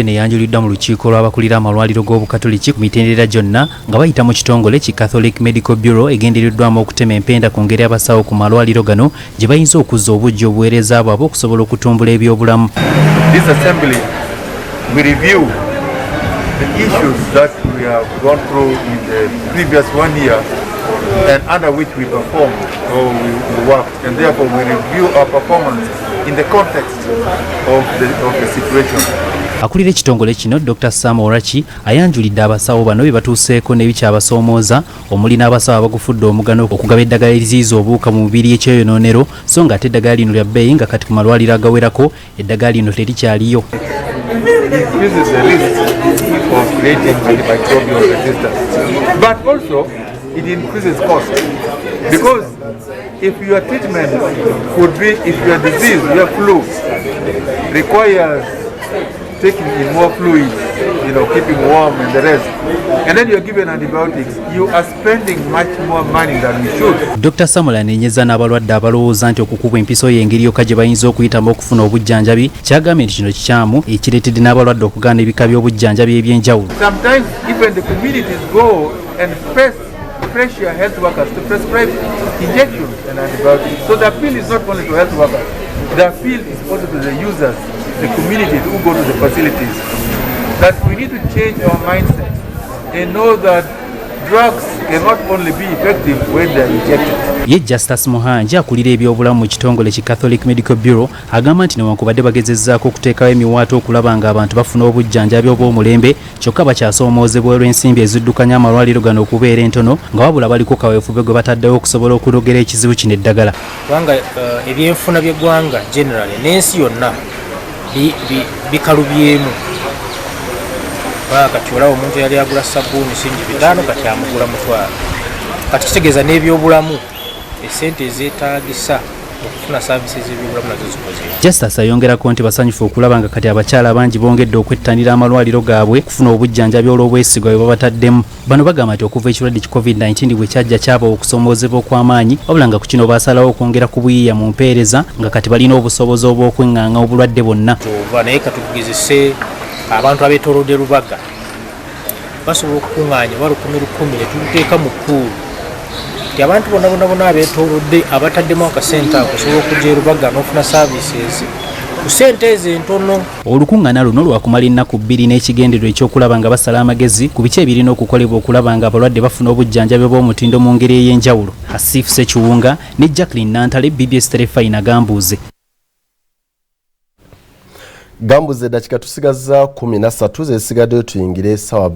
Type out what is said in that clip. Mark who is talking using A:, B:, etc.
A: Neyanjulidwa mu lukiiko lw'abakulira amalwaliro g'obukatoliki ku mitendera gyonna nga bayita mu kitongole ki Catholic Medical Bureau egendereddwamu okutema empenda ku ngeri abasawo ku malwaliro gano gye bayinza okuzza obujja obuweereza bwabwe okusobola okutumbula ebyobulamu.
B: This assembly we review the issues that we have gone through in the previous 1 year and under which we performed or we worked, and therefore we review our performance in the context of the situation.
A: Akulira ekitongole kino Dr. Sam Orachi ayanjulidde abasawo bano bebatuuseeko n'ebikyabasoomooza omuli n'abasawo abagufudde omugano okugaba eddagala eriziyiza obuwuka mu mubiri ekyeyonoonero so nga ate eddagala lino lya bbeeyi nga kati ku malwaliro agawerako eddagala lino terikyaliyo.
B: Increases the risk of creating antimicrobial resistance, but also it increases cost, because if your treatment could be, if your disease, your flu requires taking in more fluids, keeping warm and the rest, and then you're given antibiotics, you are spending much more money than you should.
A: Dr. Samuel anenyeza n'abalwadde abalowooza nti okukubwa empiso y'engeri yokka gye bayinza okuyitamu okufuna obujjanjabi kyagambye nti kino kikyamu ekireetedde n'abalwadde okugaana ebika by'obujjanjabi eby'enjawulo.
B: Sometimes even the communities go and pressure health workers to prescribe injections and antibiotics. So the appeal is not only to health workers, the appeal is also to the users, the communities who go to the facilities, that we need to change our mindset and know that drugs cannot only be effective when they are injected.
A: Ye Justice Muhanja akulira ebyobulamu mu kitongole ki Catholic Medical Bureau agamba nti newankubadde bagezezzaako okuteekawo emiwaato okulaba nga abantu bafuna obujjanjabi obw'omulembe kyokka bakyasoomoozebwa olw'ensimbi eziddukanya amalwaliro gano okubeera entono nga wabula baliko kaweefube gwe bataddewo okusobola okulogera ekizibu kino eddagala.
C: Kubanga ebyenfuna by'eggwanga generally n'ensi yonna bikalubyemu. Kati olaba omuntu yali agula sabbuuni singi 5 kati amugula mutwalo. Kati kitegeeza n'ebyobulamu esente ezeetaagisa okufuna saavisi z'ebyobulamu nazo zikozeewo.
A: Justice ayongerako nti basanyufu okulaba nga kati abakyala bangi bongedde okwettanira amalwaliro gaabwe kufuna obujjanjabi olw'obwesigwa bwe babataddemu. Bano bagamba nti okuva ekirwadde ki COVID-19 bwe kyajja kyaba okusoomoozebwa okw'amaanyi wabula nga ku kino baasalawo okwongera ku buyiiya mu mpeereza nga kati balina obusobozi obw'okweŋŋaŋa obulwadde bwonna.
C: Naye katugezese abantu abeetoolodde Lubaga basobola okukuŋŋaanya ba 10,000 ne tuteeka mu pool nti abantu bonna abeetoolodde abataddemu akasente ako osobola okujja e Lubaga n'ofuna services ku ssente ezo entono.
A: Olukuŋŋaana luno lwakumala ennaku 2 n'ekigendererwa ekyokulaba nga basala amagezi ku biki ebirina okukolebwa okulaba nga abalwadde bafuna obujjanjabi bw'omutindo mu ngeri ey'enjawulo. Asif Sekiwunga ne Jacqueline Nantale, BBS Terefayina Gambuuze.
D: Gambuuze dakika tusigaza 13 zesigaddeyo tuyingire sawa.